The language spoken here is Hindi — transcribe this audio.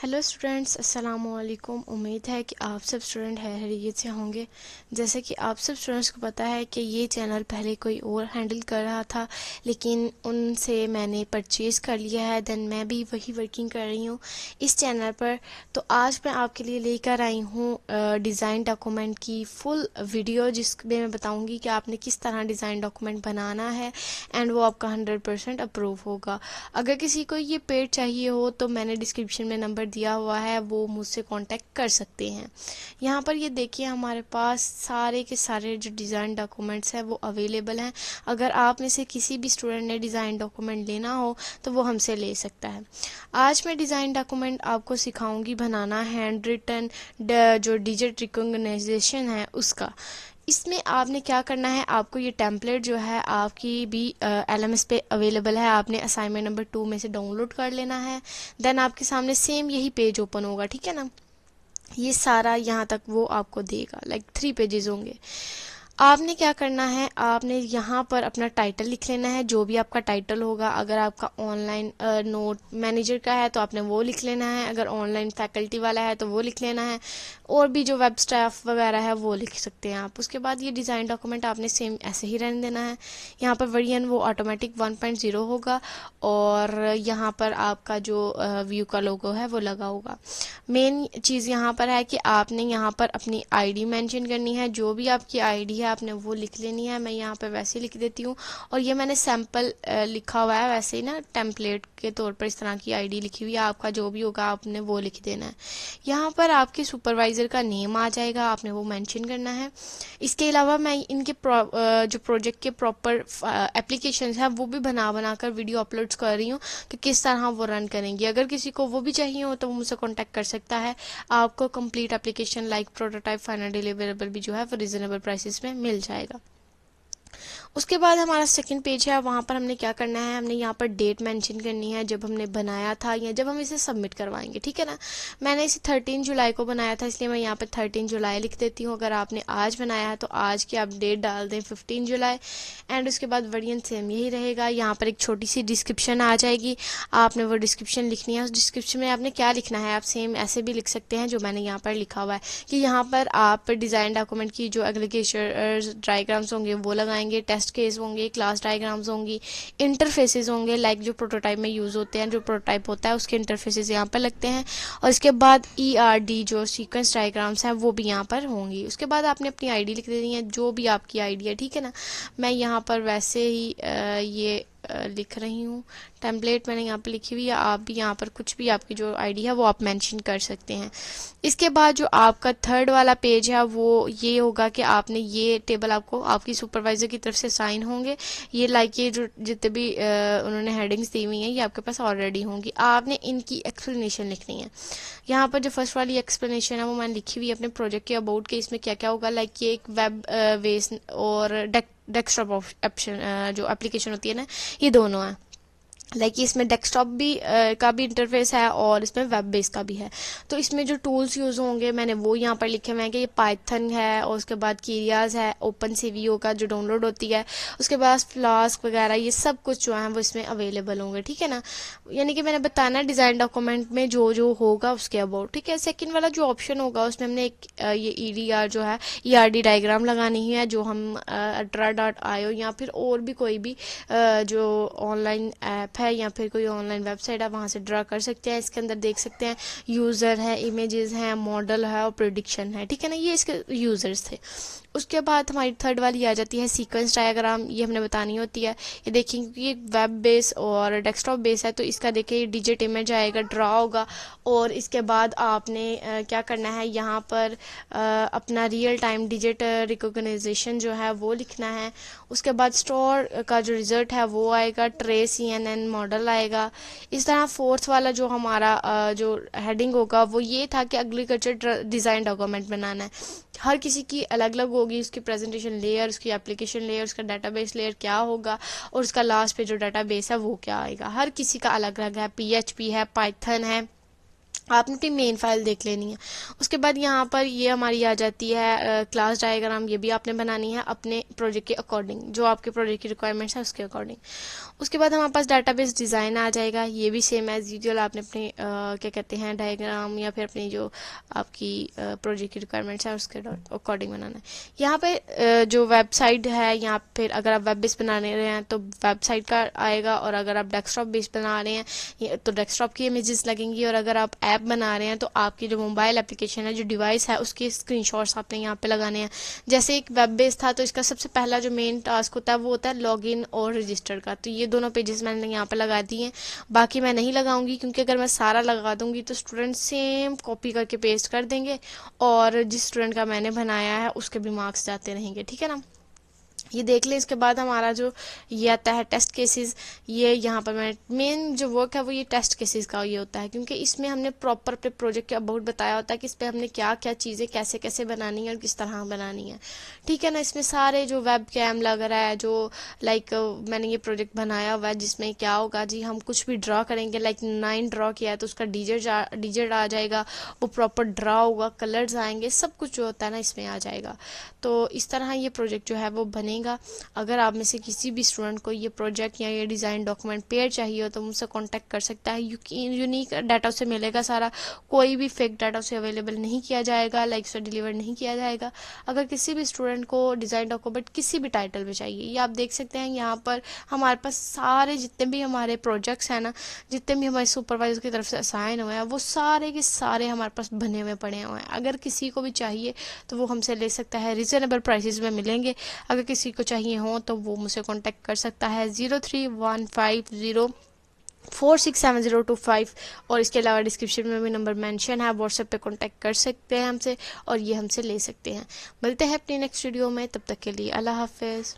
हेलो स्टूडेंट्स, अस्सलाम वालेकुम। उम्मीद है कि आप सब स्टूडेंट खैरियत से होंगे। जैसे कि आप सब स्टूडेंट्स को पता है कि ये चैनल पहले कोई और हैंडल कर रहा था, लेकिन उनसे मैंने परचेज़ कर लिया है। देन मैं भी वही वर्किंग कर रही हूँ इस चैनल पर। तो आज मैं आपके लिए लेकर आई हूँ डिज़ाइन डॉक्यूमेंट की फुल वीडियो, जिसमें मैं बताऊँगी कि आपने किस तरह डिज़ाइन डॉक्यूमेंट बनाना है एंड वो आपका 100% अप्रूव होगा। अगर किसी को ये पेड चाहिए हो तो मैंने डिस्क्रिप्शन में नंबर दिया हुआ है, वो मुझसे कांटेक्ट कर सकते हैं। यहाँ पर ये देखिए, हमारे पास सारे के सारे जो डिज़ाइन डॉक्यूमेंट्स हैं वो अवेलेबल हैं। अगर आप में से किसी भी स्टूडेंट ने डिज़ाइन डॉक्यूमेंट लेना हो तो वो हमसे ले सकता है। आज मैं डिज़ाइन डॉक्यूमेंट आपको सिखाऊंगी बनाना हैंड रिटन जो डिजिट रिकॉग्नाइजेशन है उसका। इसमें आपने क्या करना है, आपको ये टेम्पलेट जो है आपकी भी LMS पे अवेलेबल है, आपने असाइनमेंट नंबर 2 में से डाउनलोड कर लेना है। देन आपके सामने सेम यही पेज ओपन होगा, ठीक है ना। ये सारा यहाँ तक वो आपको देगा, लाइक 3 पेजेस होंगे। आपने क्या करना है, आपने यहाँ पर अपना टाइटल लिख लेना है, जो भी आपका टाइटल होगा। अगर आपका ऑनलाइन नोट मैनेजर का है तो आपने वो लिख लेना है, अगर ऑनलाइन फैकल्टी वाला है तो वो लिख लेना है, और भी जो वेब स्टाफ वगैरह है वो लिख सकते हैं आप। उसके बाद ये डिज़ाइन डॉक्यूमेंट आपने सेम ऐसे ही रहने देना है। यहाँ पर वर्जन वो ऑटोमेटिक 1.0 होगा, और यहाँ पर आपका जो व्यू का लोगो है वो लगा होगा। मेन चीज़ यहाँ पर है कि आपने यहाँ पर अपनी आईडी मेंशन करनी है। जो भी आपकी आईडी है आपने वो लिख लेनी है। मैं यहाँ पर वैसे ही लिख देती हूँ, और ये मैंने सैम्पल लिखा हुआ है, वैसे ही ना टेम्पलेट के तौर पर इस तरह की आईडी लिखी हुई है। आपका जो भी होगा आपने वो लिख देना है। यहाँ पर आपके सुपरवाइज़र का नेम आ जाएगा, आपने वो मेंशन करना है। इसके अलावा मैं इनके जो प्रोजेक्ट के प्रॉपर एप्लीकेशंस हैं वो भी बना कर वीडियो अपलोड्स कर रही हूँ कि किस तरह वो रन करेंगी। अगर किसी को वो भी चाहिए हो तो वो मुझसे कॉन्टैक्ट कर सकता है। आपको complete application like prototype, final deliverable भी जो है वो रिजनेबल प्राइसेस में मिल जाएगा। उसके बाद हमारा सेकंड पेज है, वहाँ पर हमने क्या करना है, हमने यहाँ पर डेट मेंशन करनी है जब हमने बनाया था या जब हम इसे सबमिट करवाएंगे, ठीक है ना। मैंने इसे 13 जुलाई को बनाया था, इसलिए मैं यहाँ पर 13 जुलाई लिख देती हूँ। अगर आपने आज बनाया है तो आज की आप डेट डाल दें 15 जुलाई। एंड उसके बाद वर्जन सेम यही रहेगा। यहाँ पर एक छोटी सी डिस्क्रिप्शन आ जाएगी, आपने वो डिस्क्रिप्शन लिखनी है। उस डिस्क्रिप्शन में आपने क्या लिखना है, आप सेम ऐसे भी लिख सकते हैं जो मैंने यहाँ पर लिखा हुआ है, कि यहाँ पर आप डिज़ाइन डॉक्यूमेंट की जो एग्रीगेशन डायग्राम्स होंगे वो लगाएंगे, टेस्ट केस होंगे, क्लास डायग्राम्स होंगी, इंटरफेसेस होंगे, लाइक जो प्रोटोटाइप में यूज़ होते हैं, जो प्रोटोटाइप होता है उसके इंटरफेसेस यहाँ पर लगते हैं। और इसके बाद ERD जो सीक्वेंस डायग्राम्स हैं वो भी यहाँ पर होंगी। उसके बाद आपने अपनी आईडी लिख देनी है, जो भी आपकी आईडी है, ठीक है ना। मैं यहाँ पर वैसे ही ये लिख रही हूँ, टेम्पलेट मैंने यहाँ पर लिखी हुई है। आप भी यहाँ पर कुछ भी आपकी जो आईडी है वो आप मेंशन कर सकते हैं। इसके बाद जो आपका थर्ड वाला पेज है वो ये होगा कि आपने ये टेबल आपको आपकी सुपरवाइज़र की तरफ से साइन होंगे। ये लाइक ये जो जितने भी उन्होंने हेडिंग्स दी हुई हैं ये आपके पास ऑलरेडी होंगी। आपने इनकी एक्सप्लेनेशन लिखनी है। यहाँ पर जो फर्स्ट वाली एक्सप्लेनेशन है वो मैंने लिखी हुई है अपने प्रोजेक्ट के अबाउट के, इसमें क्या क्या होगा। लाइक ये एक वेब बेस और डेस्कटॉप ऑप्शन जो एप्लीकेशन होती है ना, ये दोनों हैं। लाइक इसमें डेस्कटॉप भी का भी इंटरफेस है और इसमें वेब बेस का भी है। तो इसमें जो टूल्स यूज़ होंगे मैंने वो यहाँ पर लिखे हुए हैं कि ये पाइथन है, और उसके बाद कीरियाज है, ओपन CVO का जो डाउनलोड होती है, उसके बाद फ्लास्क वगैरह, ये सब कुछ जो है वो इसमें अवेलेबल होंगे, ठीक है ना। यानी कि मैंने बताना डिज़ाइन डॉक्यूमेंट में जो जो होगा उसके अबाउट, ठीक है। सेकेंड वाला जो ऑप्शन होगा उसमें हमने एक ये EDR जो है ERD डायग्राम लगानी है, जो हम Atra.io या फिर और भी कोई भी जो ऑनलाइन ऐप है या फिर कोई ऑनलाइन वेबसाइट है वहाँ से ड्रा कर सकते हैं। इसके अंदर देख सकते हैं यूज़र है, इमेजेस हैं, मॉडल है और प्रेडिक्शन है, ठीक है ना। ये इसके यूज़र्स थे। उसके बाद हमारी थर्ड वाली आ जाती है सीक्वेंस डायग्राम। ये हमने बतानी होती है। ये देखिए क्योंकि ये वेब बेस और डेस्कटॉप बेस है तो इसका देखिए डिजिट इमेज आएगा, ड्रा होगा। और इसके बाद आपने क्या करना है, यहाँ पर अपना रियल टाइम डिजिट रिकॉग्नाइजेशन जो है वो लिखना है। उसके बाद स्टोर का जो रिज़ल्ट है वो आएगा, ट्रेस CNN मॉडल आएगा। इस तरह फोर्थ वाला जो हमारा जो हेडिंग होगा वो ये था कि एग्रीकल्चर डिज़ाइन डॉक्यूमेंट बनाना है। हर किसी की अलग अलग होगी, उसकी प्रेजेंटेशन लेयर, उसकी एप्लीकेशन लेयर, उसका डाटाबेस लेयर क्या होगा, और उसका लास्ट पे जो डाटाबेस है वो क्या आएगा। हर किसी का अलग अलग है, PHP है, पाइथन है। आपने अपनी मेन फाइल देख लेनी है। उसके बाद यहाँ पर ये हमारी आ जाती है क्लास डायग्राम। ये भी आपने बनानी है अपने प्रोजेक्ट के अकॉर्डिंग, जो आपके प्रोजेक्ट की रिक्वायरमेंट्स है उसके अकॉर्डिंग। उसके बाद हमारे पास डाटाबेस डिज़ाइन आ जाएगा। ये भी सेम एज यूजुअल आपने अपने क्या कहते हैं डायग्राम या फिर अपनी जो आपकी प्रोजेक्ट की रिक्वायरमेंट्स है उसके अकॉर्डिंग बनाना है। यहाँ पे जो वेबसाइट है, यहाँ फिर अगर आप वेब बेस बना रहे हैं तो वेबसाइट का आएगा, और अगर आप डेस्कटॉप बेस बना रहे हैं तो डेस्कटॉप की इमेजेस लगेंगी, और अगर आप ऐप बना रहे हैं तो आपकी जो मोबाइल एप्लीकेशन है, जो डिवाइस है, उसके स्क्रीनशॉट्स आपने यहाँ पे लगाने हैं। जैसे एक वेब बेस था तो इसका सबसे पहला जो मेन टास्क होता है वो होता है लॉगिन और रजिस्टर का। तो ये दोनों पेजेस मैंने यहाँ पे लगा दिए हैं, बाकी मैं नहीं लगाऊंगी क्योंकि अगर मैं सारा लगा दूंगी तो स्टूडेंट सेम कॉपी करके पेस्ट कर देंगे और जिस स्टूडेंट का मैंने बनाया है उसके भी मार्क्स जाते रहेंगे। ठीक है ना। ये देख लें। इसके बाद हमारा जो ये आता है टेस्ट केसेस। ये यहाँ पर मैं मेन जो वर्क है वो ये टेस्ट केसेस का ये होता है, क्योंकि इसमें हमने प्रॉपर अपने प्रोजेक्ट के अबाउट बताया होता है कि इस पर हमने क्या क्या चीज़ें कैसे कैसे बनानी है और किस तरह बनानी है। ठीक है ना। इसमें सारे जो वेब कैम लग रहा है, जो लाइक मैंने ये प्रोजेक्ट बनाया हुआ है जिसमें क्या होगा जी, हम कुछ भी ड्रा करेंगे, लाइक 9 ड्रा किया है तो उसका डिजिट आ जाएगा, वो प्रॉपर ड्रा होगा, कलर्स आएंगे, सब कुछ जो होता है ना इसमें आ जाएगा। तो इस तरह ये प्रोजेक्ट जो है वो बनेगा। अगर आप में से किसी भी स्टूडेंट को ये प्रोजेक्ट या ये डिज़ाइन डॉक्यूमेंट पेयर चाहिए हो तो मुझसे कांटेक्ट कर सकता है। यूनिक डाटा से मिलेगा सारा, कोई भी फेक डाटा से अवेलेबल नहीं किया जाएगा, लाइक से डिलीवर नहीं किया जाएगा। अगर किसी भी स्टूडेंट को डिज़ाइन डॉक्यूमेंट किसी भी टाइटल में चाहिए, ये आप देख सकते हैं यहाँ पर हमारे पास सारे जितने भी हमारे प्रोजेक्ट्स हैं ना, जितने भी हमारे सुपरवाइजर की तरफ से असाइन हुए हैं, वो सारे के सारे हमारे पास बने हुए पड़े हुए हैं। अगर किसी को भी चाहिए तो वो हमसे ले सकता है, रिजनेबल प्राइसेस में मिलेंगे। अगर किसी को चाहिए हो तो वो मुझसे कांटेक्ट कर सकता है 0315046725, और इसके अलावा डिस्क्रिप्शन में भी नंबर मेंशन है, व्हाट्सएप पे कांटेक्ट कर सकते हैं हमसे और ये हमसे ले सकते हैं। मिलते हैं अपनी नेक्स्ट वीडियो में, तब तक के लिए अल्लाह हाफिज़।